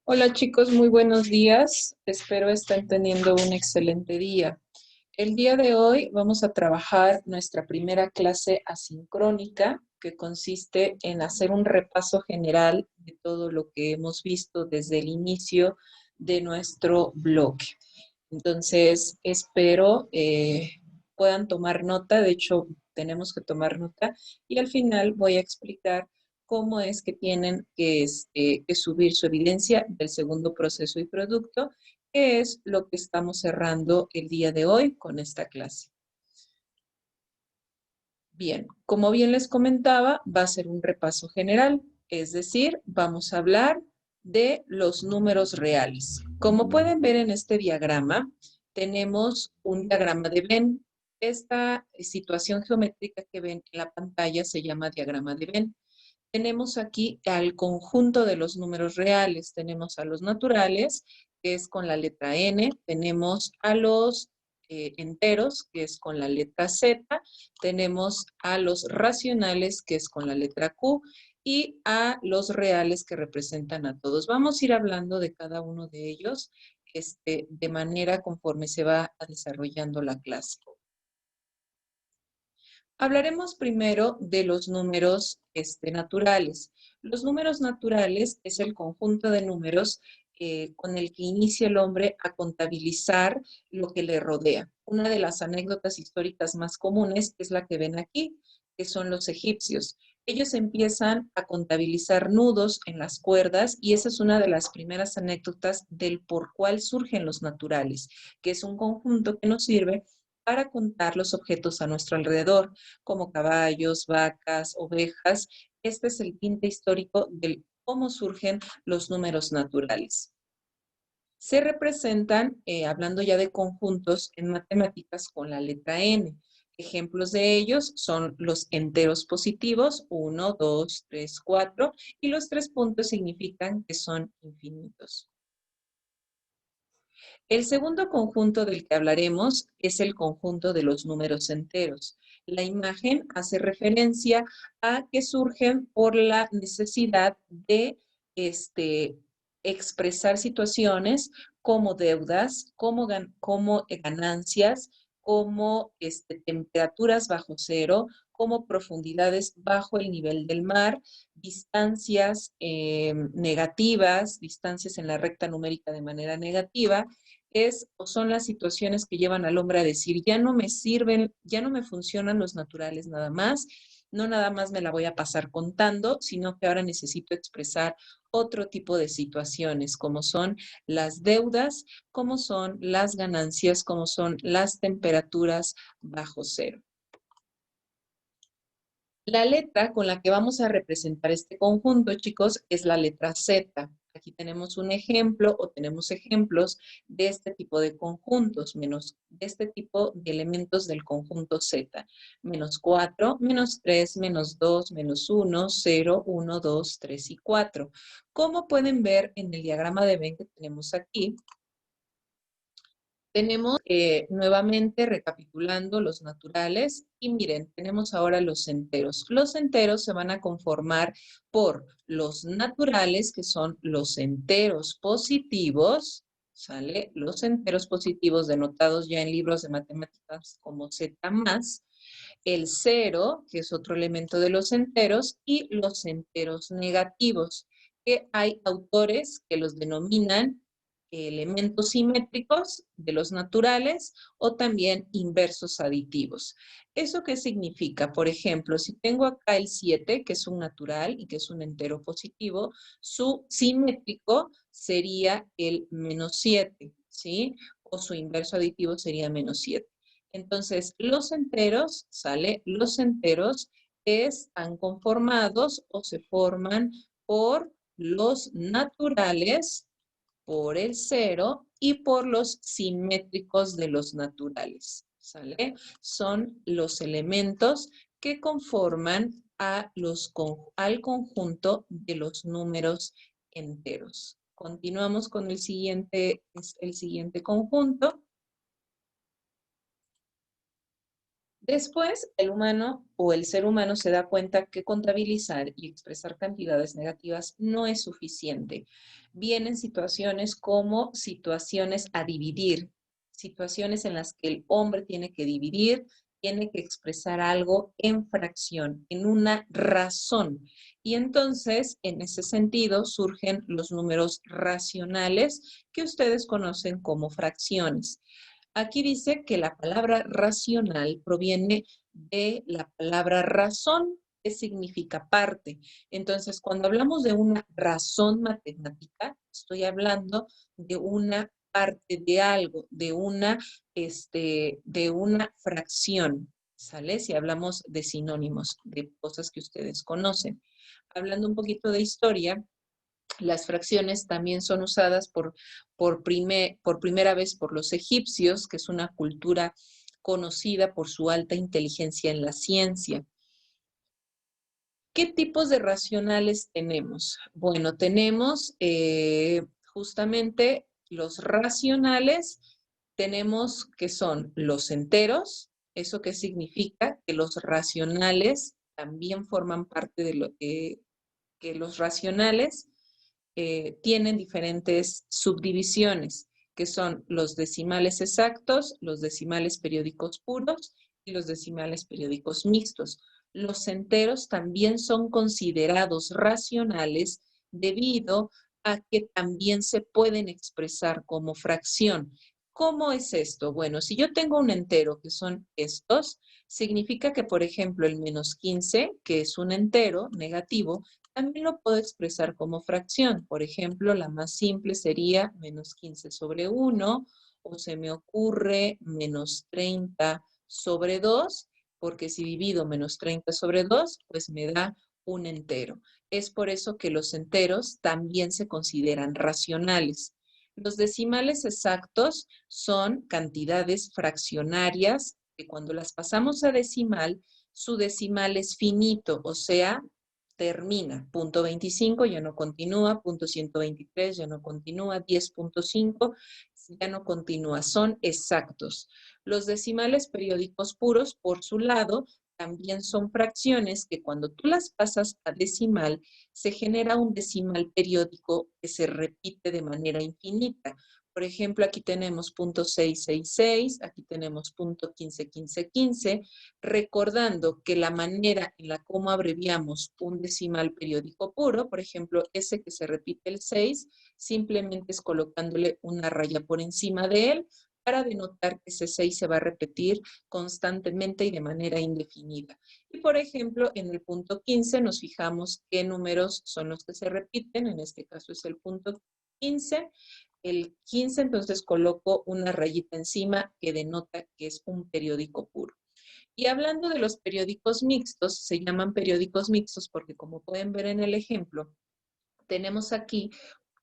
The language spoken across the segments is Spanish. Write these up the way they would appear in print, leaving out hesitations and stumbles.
Hola chicos, muy buenos días. Espero estén teniendo un excelente día. El día de hoy vamos a trabajar nuestra primera clase asincrónica, que consiste en hacer un repaso general de todo lo que hemos visto desde el inicio de nuestro bloque. Entonces, espero puedan tomar nota. De hecho, tenemos que tomar nota y al final voy a explicar cómo es que tienen que subir su evidencia del segundo proceso y producto, que es lo que estamos cerrando el día de hoy con esta clase. Bien, como bien les comentaba, va a ser un repaso general, es decir, vamos a hablar de los números reales. Como pueden ver en este diagrama, tenemos un diagrama de Venn. Esta situación geométrica que ven en la pantalla se llama diagrama de Venn. Tenemos aquí al conjunto de los números reales. Tenemos a los naturales, que es con la letra N. Tenemos a los enteros, que es con la letra Z. Tenemos a los racionales, que es con la letra Q. Y a los reales, que representan a todos. Vamos a ir hablando de cada uno de ellos de manera conforme se va desarrollando la clase. Hablaremos primero de los números naturales. Los números naturales es el conjunto de números con el que inicia el hombre a contabilizar lo que le rodea. Una de las anécdotas históricas más comunes es la que ven aquí, que son los egipcios. Ellos empiezan a contabilizar nudos en las cuerdas y esa es una de las primeras anécdotas del por cuál surgen los naturales, que es un conjunto que nos sirve para contar los objetos a nuestro alrededor, como caballos, vacas, ovejas. Este es el tinte histórico de cómo surgen los números naturales. Se representan, hablando ya de conjuntos, en matemáticas con la letra N. Ejemplos de ellos son los enteros positivos, 1, 2, 3, 4, y los 3 puntos significan que son infinitos. El segundo conjunto del que hablaremos es el conjunto de los números enteros. La imagen hace referencia a que surgen por la necesidad de expresar situaciones como deudas, como ganancias, como temperaturas bajo cero, como profundidades bajo el nivel del mar, distancias negativas, distancias en la recta numérica de manera negativa, es o son las situaciones que llevan al hombre a decir, ya no me sirven, ya no me funcionan los naturales nada más, no nada más me la voy a pasar contando, sino que ahora necesito expresar otro tipo de situaciones, como son las deudas, como son las ganancias, como son las temperaturas bajo cero. La letra con la que vamos a representar este conjunto, chicos, es la letra Z. Aquí tenemos un ejemplo o tenemos ejemplos de este tipo de conjuntos, de este tipo de elementos del conjunto Z. Menos 4, menos 3, menos 2, menos 1, 0, 1, 2, 3 y 4. Como pueden ver en el diagrama de Venn que tenemos aquí, tenemos nuevamente recapitulando los naturales y miren, tenemos ahora los enteros. Los enteros se van a conformar por los naturales, que son los enteros positivos, ¿sale? Los enteros positivos denotados ya en libros de matemáticas como Z más, el cero, que es otro elemento de los enteros, y los enteros negativos, que hay autores que los denominan elementos simétricos de los naturales o también inversos aditivos. ¿Eso qué significa? Por ejemplo, si tengo acá el 7, que es un natural y que es un entero positivo, su simétrico sería el menos 7, ¿sí? O su inverso aditivo sería menos 7. Entonces, los enteros, ¿sale? Los enteros están conformados o se forman por los naturales, por el cero y por los simétricos de los naturales, ¿sale? Son los elementos que conforman al conjunto de los números enteros. Continuamos con el siguiente conjunto. Después, el humano o el ser humano se da cuenta que contabilizar y expresar cantidades negativas no es suficiente. Vienen situaciones como situaciones a dividir, situaciones en las que el hombre tiene que dividir, tiene que expresar algo en fracción, en una razón. Y entonces, en ese sentido, surgen los números racionales que ustedes conocen como fracciones. Aquí dice que la palabra racional proviene de la palabra razón, que significa parte. Entonces, cuando hablamos de una razón matemática, estoy hablando de una parte de algo, de una fracción, ¿sale? Si hablamos de sinónimos, de cosas que ustedes conocen. Hablando un poquito de historia, las fracciones también son usadas por primera vez por los egipcios, que es una cultura conocida por su alta inteligencia en la ciencia. ¿Qué tipos de racionales tenemos? Bueno, tenemos justamente los racionales, tenemos que son los enteros. ¿Eso qué significa? Que los racionales también forman parte de lo que los racionales tienen diferentes subdivisiones, que son los decimales exactos, los decimales periódicos puros y los decimales periódicos mixtos. Los enteros también son considerados racionales debido a que también se pueden expresar como fracción. ¿Cómo es esto? Bueno, si yo tengo un entero, que son estos, significa que, por ejemplo, el -15, que es un entero negativo, también lo puedo expresar como fracción. Por ejemplo, la más simple sería -15/1, o se me ocurre -30/2, porque si divido -30/2, pues me da un entero. Es por eso que los enteros también se consideran racionales. Los decimales exactos son cantidades fraccionarias que cuando las pasamos a decimal, su decimal es finito, o sea, termina. Punto 25 ya no continúa, punto 123 ya no continúa, 10.5 ya no continúa, son exactos. Los decimales periódicos puros, por su lado, también son fracciones que cuando tú las pasas a decimal, se genera un decimal periódico que se repite de manera infinita. Por ejemplo, aquí tenemos punto 666, aquí tenemos punto 151515, recordando que la manera en la como abreviamos un decimal periódico puro, por ejemplo, ese que se repite el 6, simplemente es colocándole una raya por encima de él para denotar que ese 6 se va a repetir constantemente y de manera indefinida. Y por ejemplo, en el punto 15 nos fijamos qué números son los que se repiten, en este caso es el punto 15, el 15, entonces coloco una rayita encima que denota que es un periódico puro. Y hablando de los periódicos mixtos, se llaman periódicos mixtos porque como pueden ver en el ejemplo, tenemos aquí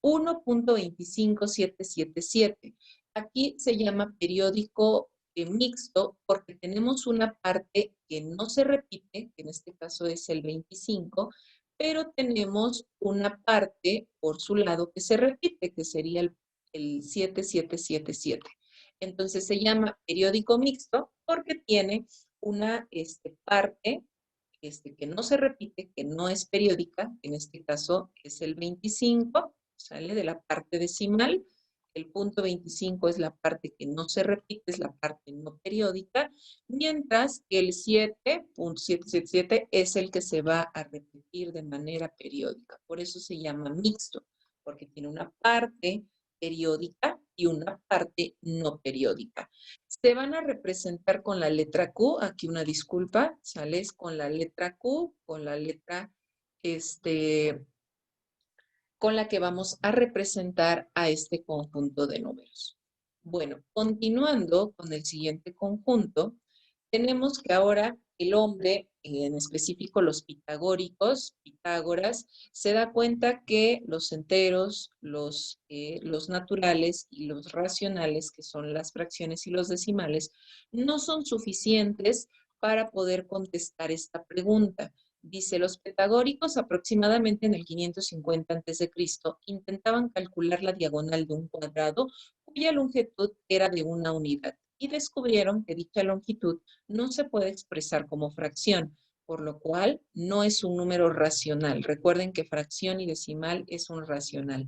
1.25777. Aquí se llama periódico mixto porque tenemos una parte que no se repite, que en este caso es el 25, pero tenemos una parte por su lado que se repite, que sería el 7777. Entonces se llama periódico mixto porque tiene una parte que no se repite, que no es periódica, en este caso es el 25, sale de la parte decimal, el punto 25 es la parte que no se repite, es la parte no periódica, mientras que el 7.777 es el que se va a repetir de manera periódica. Por eso se llama mixto, porque tiene una parte periódica y una parte no periódica. Se van a representar con la letra Q, aquí una disculpa, sales con la letra Q, con la letra, con la que vamos a representar a este conjunto de números. Bueno, continuando con el siguiente conjunto, tenemos que ahora el hombre, en específico los pitagóricos, Pitágoras, se da cuenta que los enteros, los naturales y los racionales, que son las fracciones y los decimales, no son suficientes para poder contestar esta pregunta. Dice, los pitagóricos aproximadamente en el 550 a.C. intentaban calcular la diagonal de un cuadrado cuya longitud era de una unidad y descubrieron que dicha longitud no se puede expresar como fracción, por lo cual no es un número racional. Recuerden que fracción y decimal es un racional.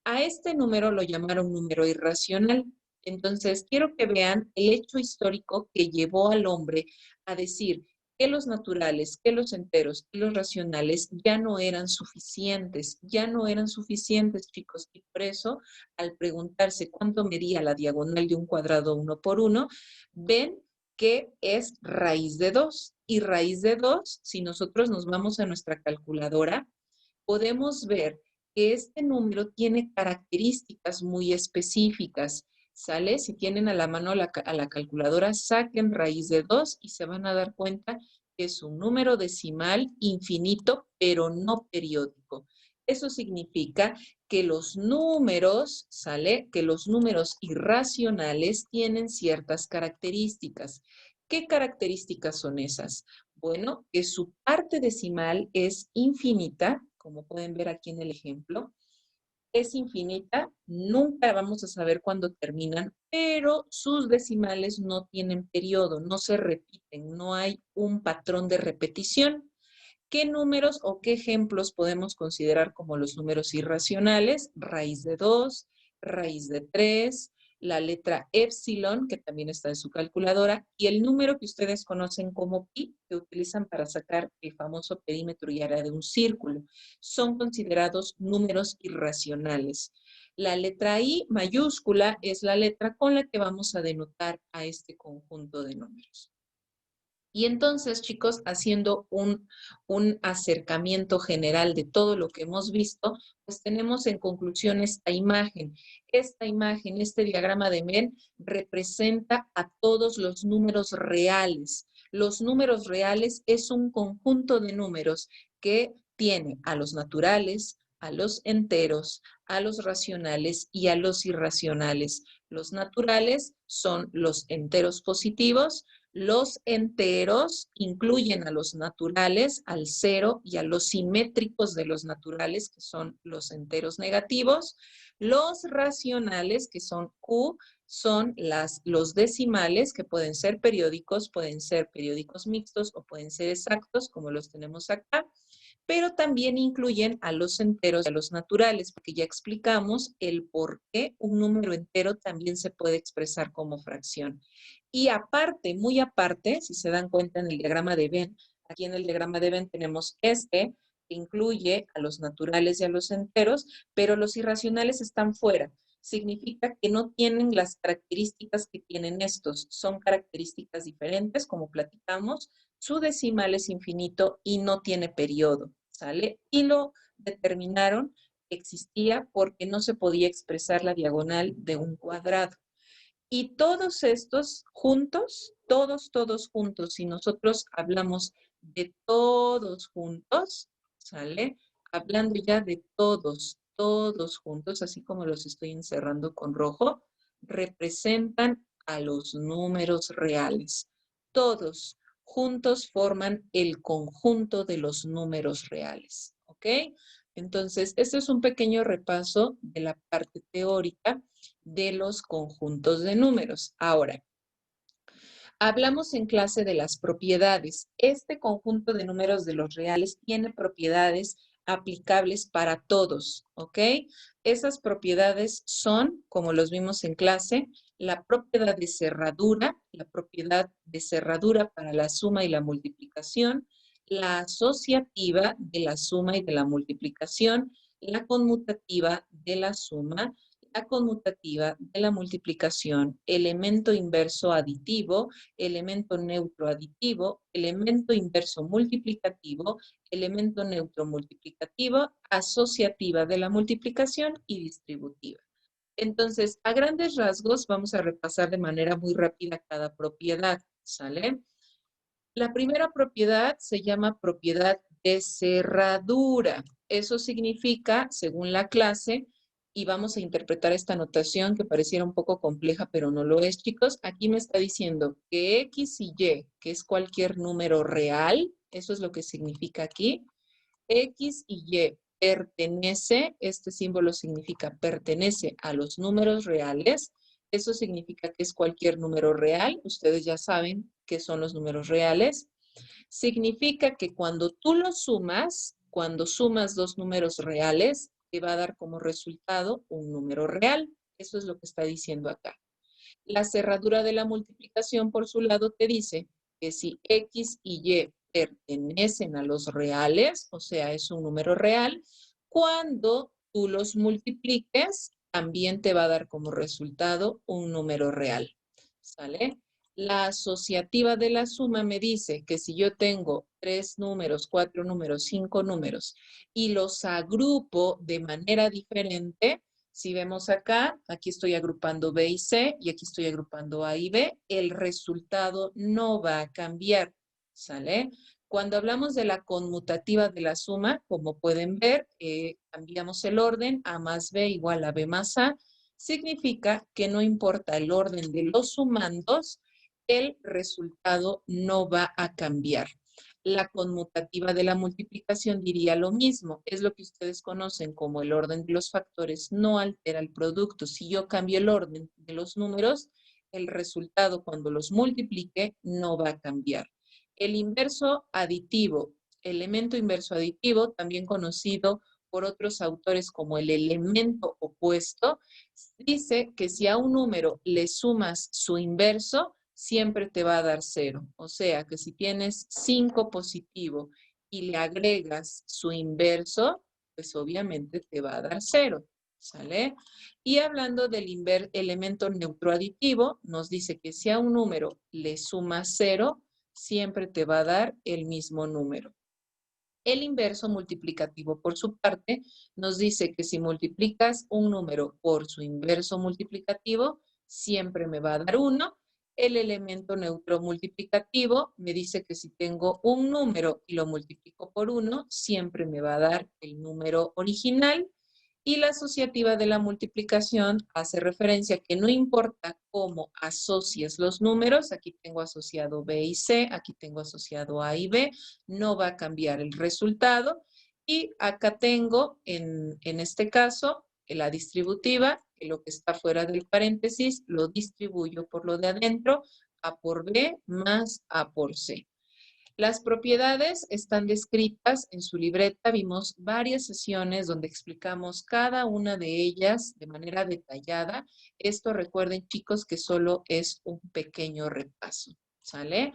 A este número lo llamaron número irracional. Entonces, quiero que vean el hecho histórico que llevó al hombre a decir que los naturales, que los enteros, que los racionales ya no eran suficientes, chicos. Y por eso, al preguntarse cuánto medía la diagonal de un cuadrado 1 por 1, ven que es raíz de 2. Y raíz de 2, si nosotros nos vamos a nuestra calculadora, podemos ver que este número tiene características muy específicas, ¿sale? Si tienen a la mano a la calculadora, saquen raíz de 2 y se van a dar cuenta que es un número decimal infinito, pero no periódico. Eso significa que los números, ¿sale? Que los números irracionales tienen ciertas características. ¿Qué características son esas? Bueno, que su parte decimal es infinita, como pueden ver aquí en el ejemplo. Es infinita, nunca vamos a saber cuándo terminan, pero sus decimales no tienen periodo, no se repiten, no hay un patrón de repetición. ¿Qué números o qué ejemplos podemos considerar como los números irracionales? Raíz de 2, raíz de 3, la letra epsilon, que también está en su calculadora, y el número que ustedes conocen como pi, que utilizan para sacar el famoso perímetro y área de un círculo. Son considerados números irracionales. La letra I mayúscula es la letra con la que vamos a denotar a este conjunto de números. Y entonces, chicos, haciendo un acercamiento general de todo lo que hemos visto, pues tenemos en conclusión esta imagen. Esta imagen, este diagrama de Venn, representa a todos los números reales. Los números reales es un conjunto de números que tiene a los naturales, a los enteros, a los racionales y a los irracionales. Los naturales son los enteros positivos. Los enteros incluyen a los naturales, al 0 y a los simétricos de los naturales, que son los enteros negativos. Los racionales, que son Q, son los decimales, que pueden ser periódicos mixtos o pueden ser exactos, como los tenemos acá, pero también incluyen a los enteros y a los naturales, porque ya explicamos el por qué un número entero también se puede expresar como fracción. Y aparte, muy aparte, si se dan cuenta en el diagrama de Venn, aquí en el diagrama de Venn tenemos que incluye a los naturales y a los enteros, pero los irracionales están fuera. Significa que no tienen las características que tienen estos. Son características diferentes, como platicamos. Su decimal es infinito y no tiene periodo, ¿sale? Y lo determinaron que existía porque no se podía expresar la diagonal de un cuadrado. Y todos estos juntos, todos juntos, si nosotros hablamos de todos juntos, ¿sale? Hablando ya de todos juntos, así como los estoy encerrando con rojo, representan a los números reales. Todos juntos forman el conjunto de los números reales, ¿ok? Entonces, este es un pequeño repaso de la parte teórica de los conjuntos de números. Ahora, hablamos en clase de las propiedades. Este conjunto de números de los reales tiene propiedades aplicables para todos, ¿ok? Esas propiedades son, como los vimos en clase, la propiedad de cerradura para la suma y la multiplicación, la asociativa de la suma y de la multiplicación, la conmutativa de la suma, la conmutativa de la multiplicación, elemento inverso aditivo, elemento neutro aditivo, elemento inverso multiplicativo, elemento neutro multiplicativo, asociativa de la multiplicación y distributiva. Entonces, a grandes rasgos, vamos a repasar de manera muy rápida cada propiedad, ¿sale? La primera propiedad se llama propiedad de cerradura. Eso significa, según la clase, y vamos a interpretar esta notación que pareciera un poco compleja, pero no lo es, chicos. Aquí me está diciendo que X y Y, que es cualquier número real, eso es lo que significa aquí, X y Y pertenece, este símbolo significa pertenece a los números reales, Eso significa que es cualquier número real. Ustedes ya saben qué son los números reales. Significa que cuando tú los sumas, cuando sumas dos números reales, te va a dar como resultado un número real. Eso es lo que está diciendo acá. La cerradura de la multiplicación, por su lado, te dice que si X y Y pertenecen a los reales, o sea, es un número real, cuando tú los multipliques, también te va a dar como resultado un número real. ¿Sale? La asociativa de la suma me dice que si yo tengo 3 números, 4 números, 5 números y los agrupo de manera diferente, si vemos acá, aquí estoy agrupando B y C y aquí estoy agrupando A y B, el resultado no va a cambiar, ¿sale? Cuando hablamos de la conmutativa de la suma, como pueden ver, cambiamos el orden, A más B igual a B más A, significa que no importa el orden de los sumandos, el resultado no va a cambiar. La conmutativa de la multiplicación diría lo mismo. Es lo que ustedes conocen como el orden de los factores. No altera el producto. Si yo cambio el orden de los números, el resultado cuando los multiplique no va a cambiar. El inverso aditivo, elemento inverso aditivo, también conocido por otros autores como el elemento opuesto, dice que si a un número le sumas su inverso, siempre te va a dar 0. O sea, que si tienes 5 positivo y le agregas su inverso, pues obviamente te va a dar 0. ¿Sale? Y hablando del elemento neutroaditivo, nos dice que si a un número le sumas 0, siempre te va a dar el mismo número. El inverso multiplicativo, por su parte, nos dice que si multiplicas un número por su inverso multiplicativo, siempre me va a dar 1. El elemento neutro multiplicativo me dice que si tengo un número y lo multiplico por 1, siempre me va a dar el número original. Y la asociativa de la multiplicación hace referencia a que no importa cómo asocies los números, aquí tengo asociado B y C, aquí tengo asociado A y B, no va a cambiar el resultado. Y acá tengo, en este caso, la distributiva, que lo que está fuera del paréntesis lo distribuyo por lo de adentro, A por B más A por C. Las propiedades están descritas en su libreta. Vimos varias sesiones donde explicamos cada una de ellas de manera detallada. Esto recuerden, chicos, que solo es un pequeño repaso. ¿Sale?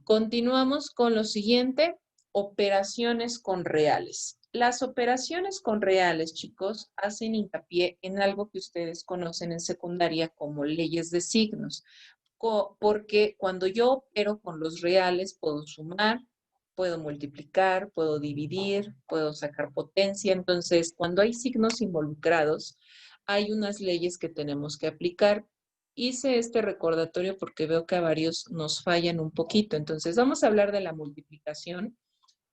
Continuamos con lo siguiente, operaciones con reales. Las operaciones con reales, chicos, hacen hincapié en algo que ustedes conocen en secundaria como leyes de signos. Porque cuando yo opero con los reales, puedo sumar, puedo multiplicar, puedo dividir, puedo sacar potencia. Entonces, cuando hay signos involucrados, hay unas leyes que tenemos que aplicar. Hice este recordatorio porque veo que a varios nos fallan un poquito. Entonces, vamos a hablar de la multiplicación,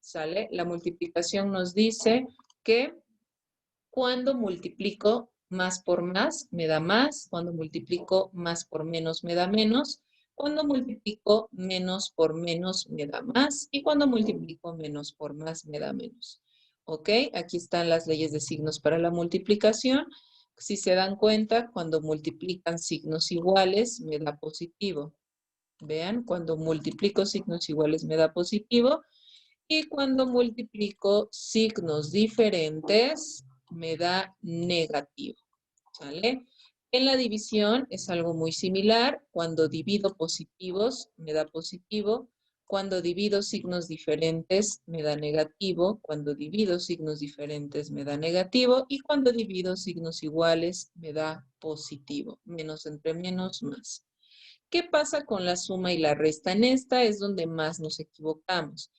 ¿sale? La multiplicación nos dice que cuando multiplico más por más, me da más. Cuando multiplico más por menos, me da menos. Cuando multiplico menos por menos, me da más. Y cuando multiplico menos por más, me da menos. ¿Ok? Aquí están las leyes de signos para la multiplicación. Si se dan cuenta, cuando multiplican signos iguales, me da positivo. Vean, cuando multiplico signos iguales, me da positivo. Y cuando multiplico signos diferentes, me da negativo, ¿sale? En la división es algo muy similar. Cuando divido positivos, me da positivo. Cuando divido signos diferentes, me da negativo. Cuando divido signos diferentes, me da negativo. Y cuando divido signos iguales, me da positivo. Menos entre menos, más. ¿Qué pasa con la suma y la resta? En esta es donde más nos equivocamos.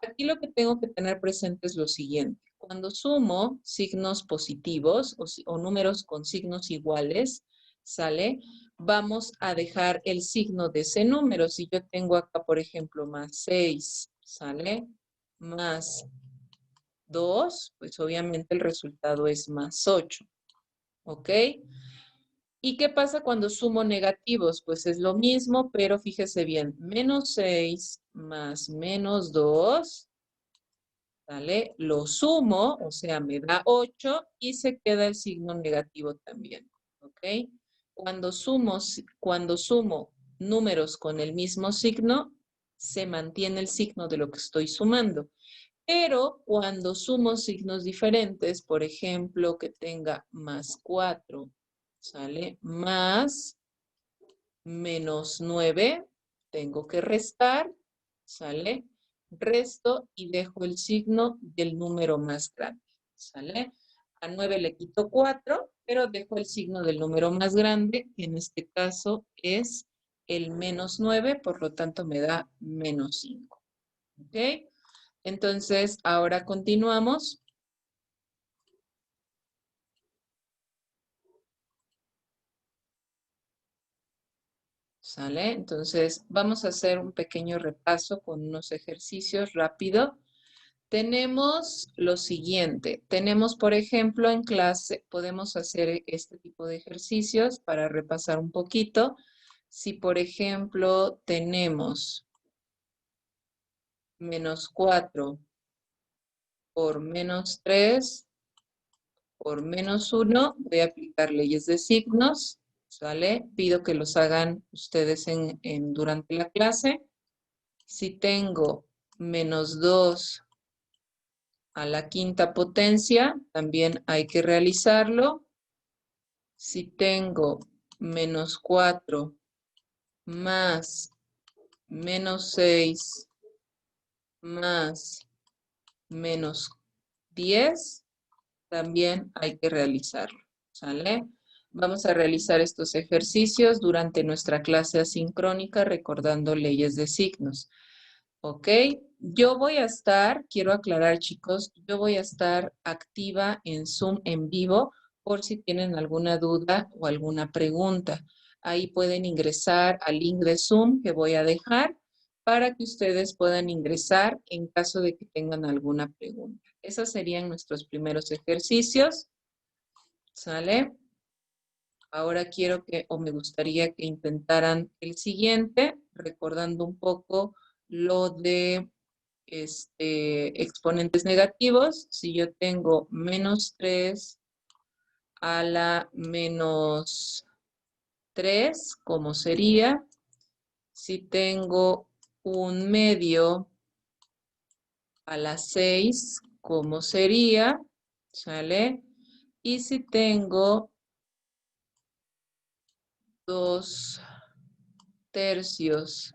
Aquí lo que tengo que tener presente es lo siguiente. Cuando sumo signos positivos o números con signos iguales, ¿sale? Vamos a dejar el signo de ese número. Si yo tengo acá, por ejemplo, más 6, ¿sale? Más 2, pues obviamente el resultado es más 8, ¿ok? ¿Y qué pasa cuando sumo negativos? Pues es lo mismo, pero fíjese bien, menos 6 más menos 2, ¿vale? Lo sumo, o sea, me da 8 y se queda el signo negativo también, ¿ok? Cuando sumo números con el mismo signo, se mantiene el signo de lo que estoy sumando. Pero cuando sumo signos diferentes, por ejemplo, que tenga más 4, ¿sale? Más menos 9, tengo que restar, ¿sale? Resto y dejo el signo del número más grande, ¿sale? A 9 le quito 4, pero dejo el signo del número más grande, que en este caso es el menos 9, por lo tanto me da menos 5. ¿Ok? Entonces, ahora continuamos. ¿Sale? Entonces, vamos a hacer un pequeño repaso con unos ejercicios rápido. Tenemos lo siguiente. Tenemos, por ejemplo, en clase, podemos hacer este tipo de ejercicios para repasar un poquito. Si, por ejemplo, tenemos menos 4 por menos 3 por menos 1, voy a aplicar leyes de signos, ¿sale? Pido que los hagan ustedes durante la clase. Si tengo menos 2 a la quinta potencia, también hay que realizarlo. Si tengo menos 4 más menos 6 más menos 10, también hay que realizarlo, ¿sale? Vamos a realizar estos ejercicios durante nuestra clase asincrónica recordando leyes de signos. ¿Ok? Yo voy a estar, quiero aclarar chicos, yo voy a estar activa en Zoom en vivo por si tienen alguna duda o alguna pregunta. Ahí pueden ingresar al link de Zoom que voy a dejar para que ustedes puedan ingresar en caso de que tengan alguna pregunta. Esos serían nuestros primeros ejercicios. ¿Sale? Ahora quiero que, o me gustaría que intentaran el siguiente, recordando un poco lo de exponentes negativos. Si yo tengo menos 3 a la menos 3, ¿cómo sería? Si tengo un medio a la 6, ¿cómo sería? ¿Sale? Y si tengo 2 tercios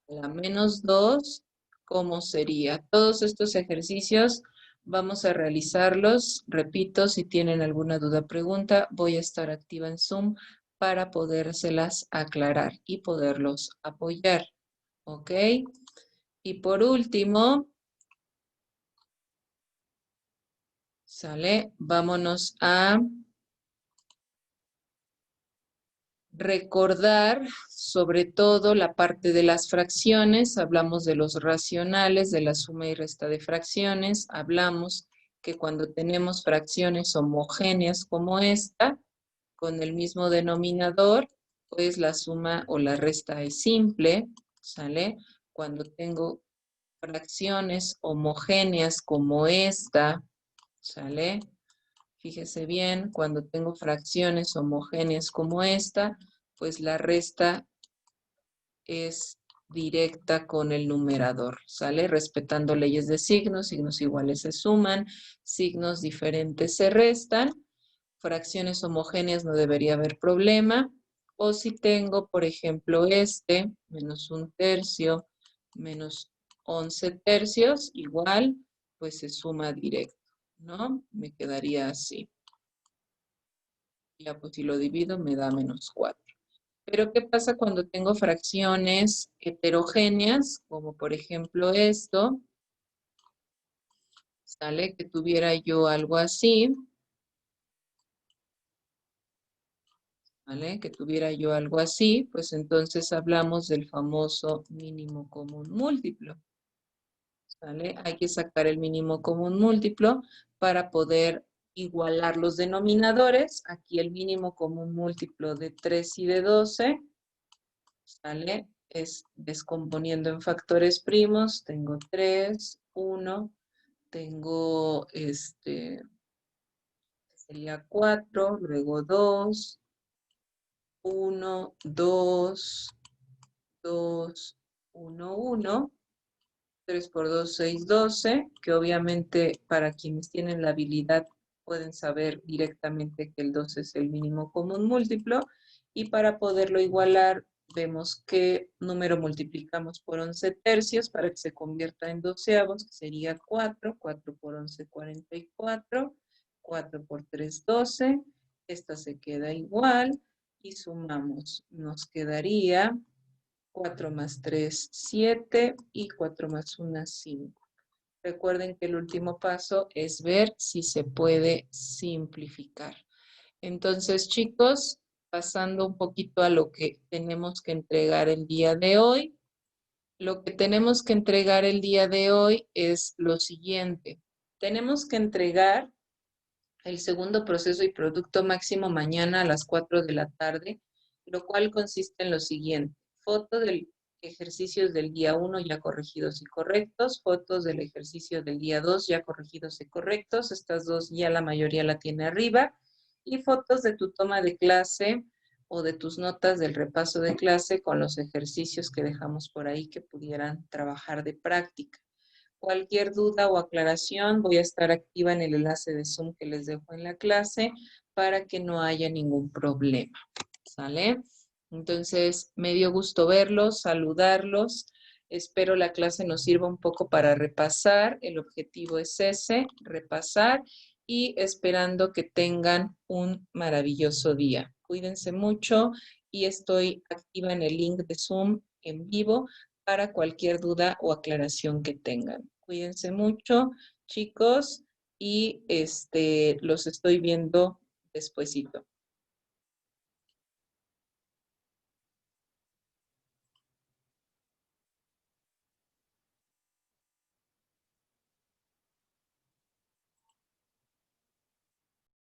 a la menos 2, ¿cómo sería? Todos estos ejercicios vamos a realizarlos. Repito, si tienen alguna duda o pregunta, voy a estar activa en Zoom para podérselas aclarar y poderlos apoyar. ¿Ok? Y por último, ¿sale? Vámonos a recordar sobre todo la parte de las fracciones. Hablamos de los racionales, de la suma y resta de fracciones. Hablamos que cuando tenemos fracciones homogéneas como esta, con el mismo denominador, pues la suma o la resta es simple, ¿sale? Cuando tengo fracciones homogéneas como esta, ¿sale? Fíjese bien, cuando tengo fracciones homogéneas como esta, pues la resta es directa con el numerador, ¿sale? Respetando leyes de signos, signos iguales se suman, signos diferentes se restan, fracciones homogéneas no debería haber problema, o si tengo, por ejemplo, menos 1/3, menos 11 tercios, igual, pues se suma directo, ¿no? Me quedaría así. Ya, pues si lo divido me da menos 4. Pero ¿qué pasa cuando tengo fracciones heterogéneas? Como por ejemplo esto, ¿sale? Que tuviera yo algo así, ¿vale? Que tuviera yo algo así, pues entonces hablamos del famoso mínimo común múltiplo, ¿sale? Hay que sacar el mínimo común múltiplo para poder igualar los denominadores. Aquí el mínimo común múltiplo de 3 y de 12, ¿sale? Es descomponiendo en factores primos, tengo 3, 1, tengo sería 4, luego 2, 1, 2, 2, 1, 1. 3 por 2, 6, 12, que obviamente para quienes tienen la habilidad pueden saber directamente que el 12 es el mínimo común múltiplo, y para poderlo igualar vemos qué número multiplicamos por 11 tercios para que se convierta en doceavos, que sería 4, 4 por 11, 44, 4 por 3, 12, esta se queda igual, y sumamos, nos quedaría 4 más 3, 7 y 4 más 1, 5. Recuerden que el último paso es ver si se puede simplificar. Entonces, chicos, pasando un poquito a lo que tenemos que entregar el día de hoy. Lo que tenemos que entregar el día de hoy es lo siguiente. Tenemos que entregar el segundo proceso y producto máximo mañana a las 4 de la tarde, lo cual consiste en lo siguiente: foto del ejercicios del día 1 ya corregidos y correctos, fotos del ejercicio del día 2 ya corregidos y correctos, estas dos ya la mayoría la tiene arriba, y fotos de tu toma de clase o de tus notas del repaso de clase con los ejercicios que dejamos por ahí que pudieran trabajar de práctica. Cualquier duda o aclaración, voy a estar activa en el enlace de Zoom que les dejo en la clase para que no haya ningún problema. ¿Sale? Entonces, me dio gusto verlos, saludarlos. Espero la clase nos sirva un poco para repasar. El objetivo es ese, repasar, y esperando que tengan un maravilloso día. Cuídense mucho y estoy activa en el link de Zoom en vivo para cualquier duda o aclaración que tengan. Cuídense mucho, chicos, y los estoy viendo despuesito.